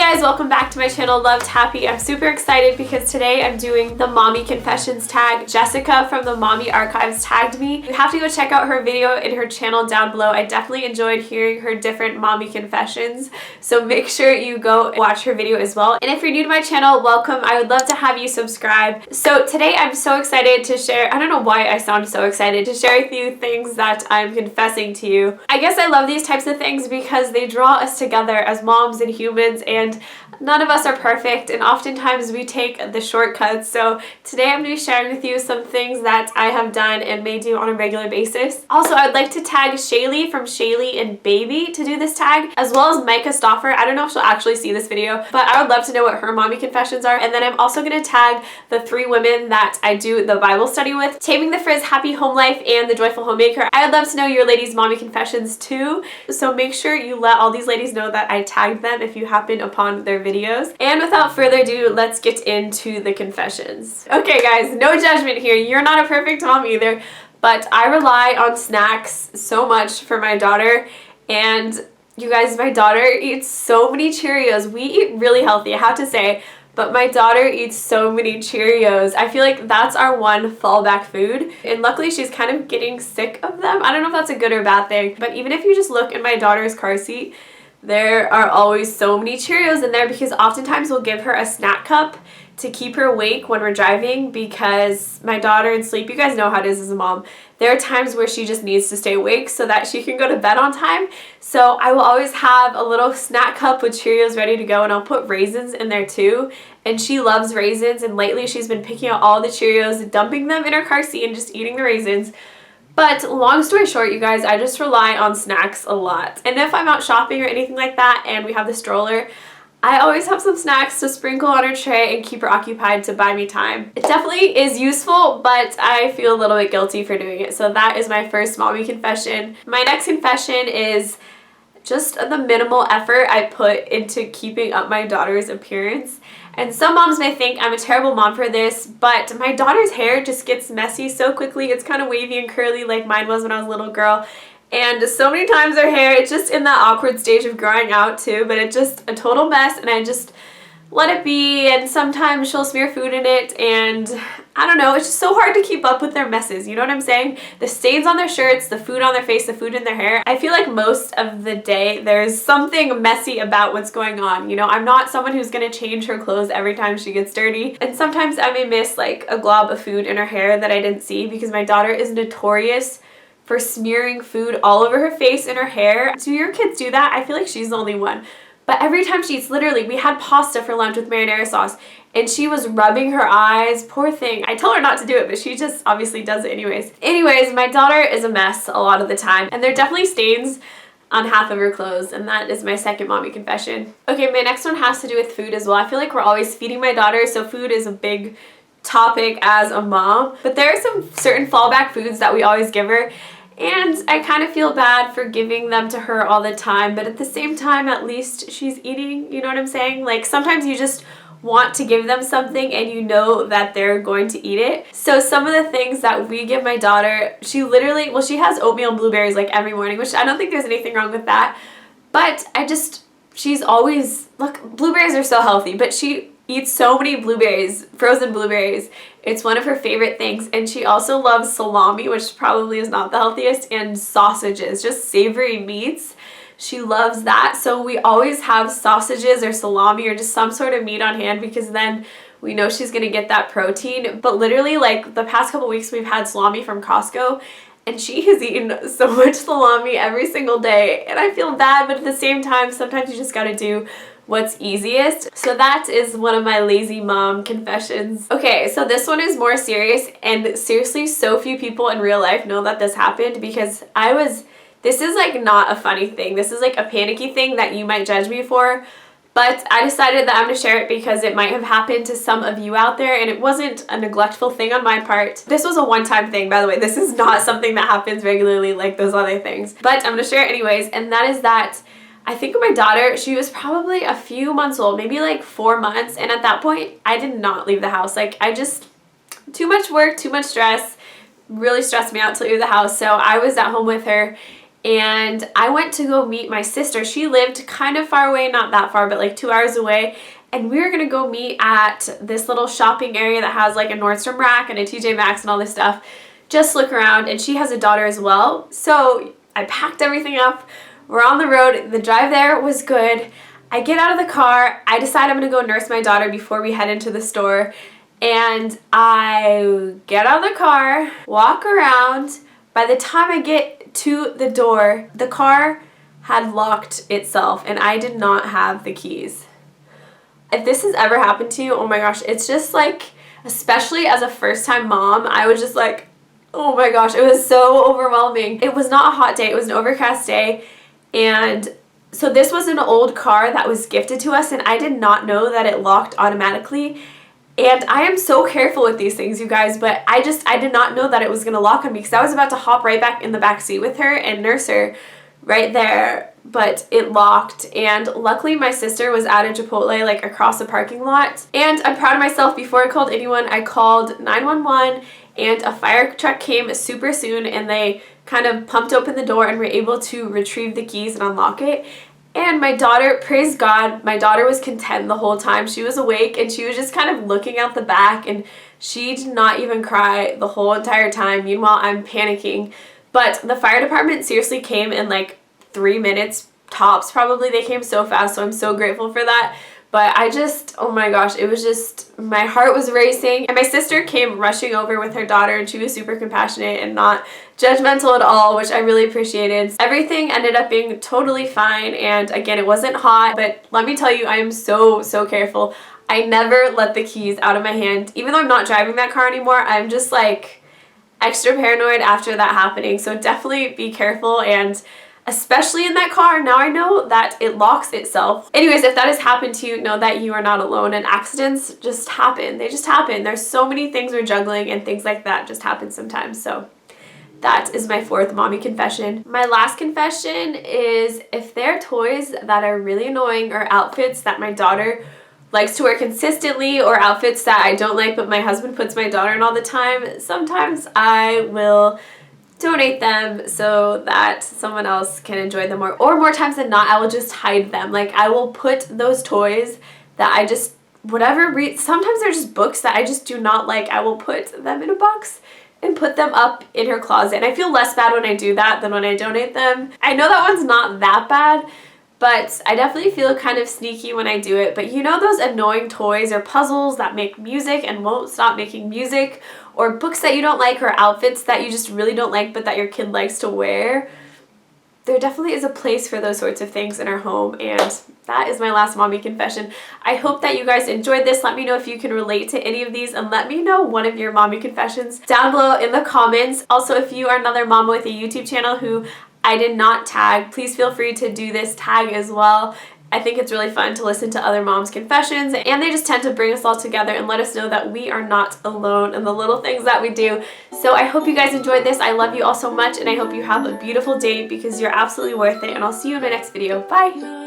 guys, welcome back to my channel, LovedHappy. I'm super excited because today I'm doing the Mommy Confessions tag. Jessica from the Mommy Archives tagged me. You have to go check out her video in her channel down below. I definitely enjoyed hearing her different mommy confessions, so make sure you go watch her video as well. And if you're new to my channel, welcome. I would love to have you subscribe. So today I'm so excited to share, I don't know why I sound so excited, to share with you things that I'm confessing to you. I guess I love these types of things because they draw us together as moms and humans, and none of us are perfect, and oftentimes we take the shortcuts. So today I'm going to be sharing with you some things that I have done and may do on a regular basis. Also, I'd like to tag Shaylee from Shaylee and Baby to do this tag, as well as Micah Stoffer. I don't know if she'll actually see this video, but I would love to know what her mommy confessions are. And then I'm also going to tag the 3 women that I do the Bible study with, Taming the Frizz, Happy Home Life, and the Joyful Homemaker. I would love to know your ladies' mommy confessions too, so make sure you let all these ladies know that I tagged them if you happen upon their videos. And without further ado, let's get into the confessions. Okay guys, no judgment here. You're not a perfect mom either, but I rely on snacks so much for my daughter. And you guys, my daughter eats so many Cheerios. We eat really healthy, I have to say, but my daughter eats so many Cheerios. I feel like that's our one fallback food, and luckily she's kind of getting sick of them. I don't know if that's a good or bad thing, but even if you just look in my daughter's car seat, there are always so many Cheerios in there, because oftentimes we'll give her a snack cup to keep her awake when we're driving, because my daughter in sleep, you guys know how it is as a mom, there are times where she just needs to stay awake so that she can go to bed on time. So I will always have a little snack cup with Cheerios ready to go, and I'll put raisins in there too. And she loves raisins, and lately she's been picking out all the Cheerios, dumping them in her car seat, and just eating the raisins. But long story short, you guys, I just rely on snacks a lot. And if I'm out shopping or anything like that and we have the stroller, I always have some snacks to sprinkle on her tray and keep her occupied to buy me time. It definitely is useful, but I feel a little bit guilty for doing it. So that is my first mommy confession. My next confession is just the minimal effort I put into keeping up my daughter's appearance. And some moms may think I'm a terrible mom for this, but my daughter's hair just gets messy so quickly. It's kind of wavy and curly like mine was when I was a little girl. And so many times her hair, it's just in that awkward stage of growing out too, but it's just a total mess, and I just let it be. And sometimes she'll smear food in it, and I don't know, it's just so hard to keep up with their messes, you know what I'm saying? The stains on their shirts, the food on their face, the food in their hair. I feel like most of the day there's something messy about what's going on. You know, I'm not someone who's gonna change her clothes every time she gets dirty. And sometimes I may miss like a glob of food in her hair that I didn't see, because my daughter is notorious for smearing food all over her face and her hair. Do your kids do that? I feel like she's the only one. But every time she eats, literally, we had pasta for lunch with marinara sauce, and she was rubbing her eyes. Poor thing. I tell her not to do it, but she just obviously does it anyways. Anyways, my daughter is a mess a lot of the time, and there are definitely stains on half of her clothes, and that is my second mommy confession. Okay, my next one has to do with food as well. I feel like we're always feeding my daughter, so food is a big topic as a mom. But there are some certain fallback foods that we always give her, and I kind of feel bad for giving them to her all the time, but at the same time, at least she's eating, you know what I'm saying? Like, sometimes you just want to give them something and you know that they're going to eat it. So some of the things that we give my daughter, she literally, well, she has oatmeal and blueberries like every morning, which I don't think there's anything wrong with that, but she's always, look, blueberries are so healthy, but she eats so many blueberries, frozen blueberries. It's one of her favorite things. And she also loves salami, which probably is not the healthiest, and sausages, just savory meats. She loves that. So we always have sausages or salami or just some sort of meat on hand, because then we know she's gonna get that protein. But literally, like the past couple weeks, we've had salami from Costco, and she has eaten so much salami every single day. And I feel bad, but at the same time, sometimes you just gotta do what's easiest. So that is one of my lazy mom confessions. Okay, so this one is more serious, and seriously, so few people in real life know that this happened, because this is like not a funny thing. This is like a panicky thing that you might judge me for, but I decided that I'm gonna share it because it might have happened to some of you out there, and it wasn't a neglectful thing on my part. This was a one-time thing, by the way. This is not something that happens regularly like those other things, but I'm gonna share it anyways. And that is that I think my daughter, she was probably a few months old, maybe like 4 months. And at that point, I did not leave the house. Like, too much work, too much stress, really stressed me out to leave the house. So I was at home with her, and I went to go meet my sister. She lived kind of far away, not that far, but like 2 hours away. And we were gonna go meet at this little shopping area that has like a Nordstrom rack and a TJ Maxx and all this stuff. Just look around, and she has a daughter as well. So I packed everything up. We're on the road. The drive there was good. I get out of the car. I decide I'm gonna go nurse my daughter before we head into the store. And I get out of the car, walk around. By the time I get to the door, the car had locked itself and I did not have the keys. If this has ever happened to you, oh my gosh, it's just like, especially as a first-time mom, I was just like, oh my gosh, it was so overwhelming. It was not a hot day, it was an overcast day, and so this was an old car that was gifted to us, and I did not know that it locked automatically. And I am so careful with these things, you guys, but I did not know that it was gonna lock on me because I was about to hop right back in the back seat with her and nurse her right there, but it locked. And luckily my sister was at a Chipotle like across the parking lot. And I'm proud of myself. Before I called anyone, I called 911 and a fire truck came super soon, and they kind of pumped open the door and were able to retrieve the keys and unlock it. And my daughter, praise God, my daughter was content the whole time. She was awake and she was just kind of looking out the back, and she did not even cry the whole entire time. Meanwhile, I'm panicking. But the fire department seriously came in like 3 minutes tops probably. They came so fast, so I'm so grateful for that. But I just, oh my gosh, it was just, my heart was racing. And my sister came rushing over with her daughter, and she was super compassionate and not judgmental at all, which I really appreciated. Everything ended up being totally fine, and again, it wasn't hot, but let me tell you, I am so careful. I never let the keys out of my hand. Even though I'm not driving that car anymore, I'm just like extra paranoid after that happening. So definitely be careful, and especially in that car. Now I know that it locks itself. Anyways, if that has happened to you, know that you are not alone, and accidents just happen. They just happen. There's so many things we're juggling, and things like that just happen sometimes. So that is my 4th mommy confession. My last confession is, if there are toys that are really annoying or outfits that my daughter likes to wear consistently, or outfits that I don't like but my husband puts my daughter in all the time, sometimes I will donate them so that someone else can enjoy them more. Or more times than not, I will just hide them. Like, I will put those toys that I just, sometimes they're just books that I just do not like. I will put them in a box and put them up in her closet. And I feel less bad when I do that than when I donate them. I know that one's not that bad, but I definitely feel kind of sneaky when I do it. But you know those annoying toys or puzzles that make music and won't stop making music, or books that you don't like, or outfits that you just really don't like but that your kid likes to wear? There definitely is a place for those sorts of things in our home, and that is my last mommy confession. I hope that you guys enjoyed this. Let me know if you can relate to any of these, and let me know one of your mommy confessions down below in the comments. Also, if you are another mom with a YouTube channel who I did not tag, please feel free to do this tag as well. I think it's really fun to listen to other moms' confessions, and they just tend to bring us all together and let us know that we are not alone in the little things that we do. So I hope you guys enjoyed this. I love you all so much, and I hope you have a beautiful day because you're absolutely worth it, and I'll see you in my next video. Bye!